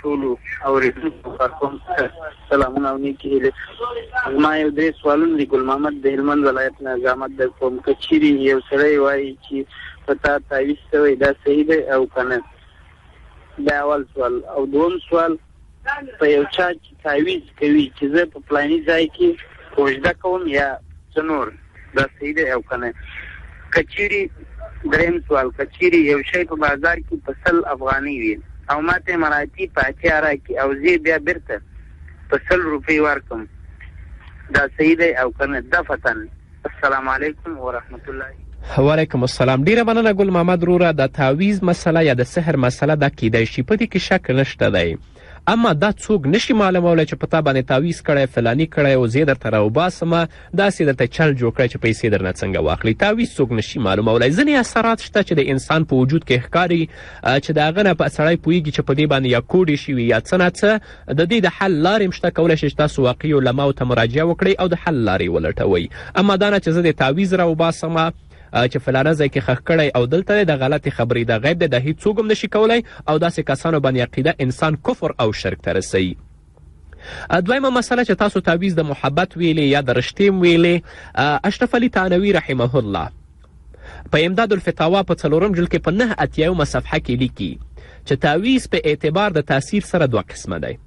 ټولو اورېدونکو کارکوونکو ته سلامونه او نیکې هیلې. زما یو 3 سوالونه دي. ګل محمد د هلمند ولایت نه زحمت در کوم. که چیرې یو سړی وایي چې په تا تعویض شوی دا صحیح دی او که نه؟ دا اول سوال. او دوم سوال، په یو چا چې تعویض کوي چې زه په فلاني ځای کې کوژده کوم یا څه نور، دا صحیح دی او که نه؟ که چیرې دریم سوال، که چیرې یو شی په بازار کې په 100 افغانۍ وي او ماته مراتي په 80 راکړي او زه بیا بیرته په 100 روپۍ ورکړم، دا صحیح دی او که نه؟ دفتن. السلام علیکم ورحمت الله. وعلیکم السلام. ډیره مننه ګل محمد وروره. د تعویض مسله یا د سحر مسله دا کیدای شي، په دې کې شک نشته دی، اما دا څوک نشي معلومولی چې په تا باندې تعویض کړی فلاني کړی او زه درته راوباسمه، داسې درته چل جوړ کړی چې پیسې درنه څنګه واخلي. تعویض څوک نشي معلومولی. ځینې اثرات شته چې د انسان په وجود کې ښکاري چې د هغه نه سړی پوهېږي چې په دې باندې یا کوډې شوي یا څه نه څه. د دې د حل لارې هم شته، کولی شي چې تاسو واقعي علماو ته مراجعه وکړئ او د حل لارې ولټوئ. اما دا نه چې زه د تعویض راوباسمه چې فلانه ځای کې ښخ کړی او دلته دی، د غلطې خبرې د غیب دی، د هیڅوک هم نشي کولی او داسې کسانو باندې عقیده انسان کفر او شرک ته رسوي. دویمه مسله چې تاسو تعویض د محبت ویلې یا د رشتې ویلې، اشرف علي تانوي رحمه الله په امداد الفتاوا په 4 جلد کې په 9 صفحه کې لیکي چې تعویض په اعتبار د تاثیر سره 2 قسمه دی.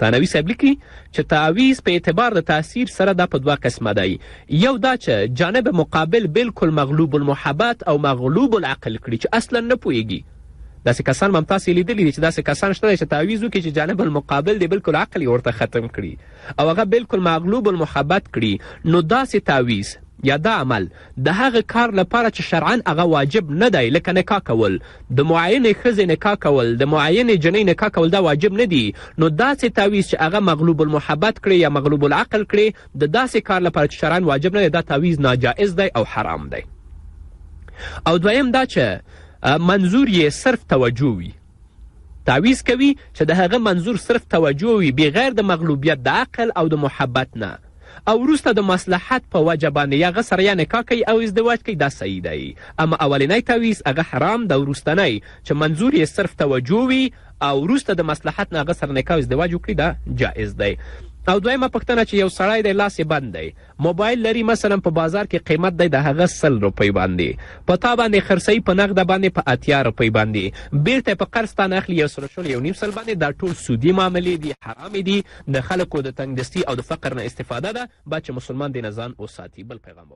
تانوي صاحب لیکي چې تعویض په اعتبار د تاثیر سره دا په 2 قسمه دی. یو دا چې جانب مقابل بالکل مغلوب المحبت او مغلوب العقل کړي چې اصلا نه پوهېږي. داسې کسان هم تاسې لیدلي دي چې داسې کسان شته چې تعویض وکړي چې جانب المقابل دی بالکل عقل یې ورته ختم کړي او هغه بالکل مغلوب المحبت کړي. نو داسې تعویض یا دا عمل د هغه کار لپاره چې شرعاً هغه واجب نه دی، لکه نکاح کول، د معینې ښځې نکاح کول، د معینې جنۍ نکاح کول، دا واجب نه دي. نو داسې تعویض چې هغه مغلوب المحبت کړي یا مغلوب العقل کړي، د داسې کار لپاره چې شرعاً واجب نه دی، دا تعویض ناجائز دی او حرام دی. او دویم دا چې منظور یې صرف توجه وي. تعویض کوي چې د هغه منظور صرف توجه وي بغیر د مغلوبیت د عقل او د محبت نه، او وروسته د مصلحت په وجه باندې یا هغه سره یا نکاح کوي او ازدواج کوي، دا صحیح دی. اما اولنی تعویض هغه حرام ده، وروستنی چې منظور یې صرف توجه وي او وروسته د مصلحت نه هغه سره نکاح او ازدواج وکړي، دا جایز دی. او دویمه پوښتنه چې یو سړی دی لاس یې بند دی، موبایل لري، مثلا په بازار کې قیمت دی د هغه 100 روپۍ باندې، په تا باندې خرڅوي په نغده باندې په 80 روپۍ باندې، بیرته په قرض تا نه اخلي 1.5 باندې. دا ټول سودي معاملې دي، حرامې دي، د خلکو د تنګدستي او د فقر نه استفاده ده. باید چې مسلمان دې نه ځان وساتي. بل پیغام به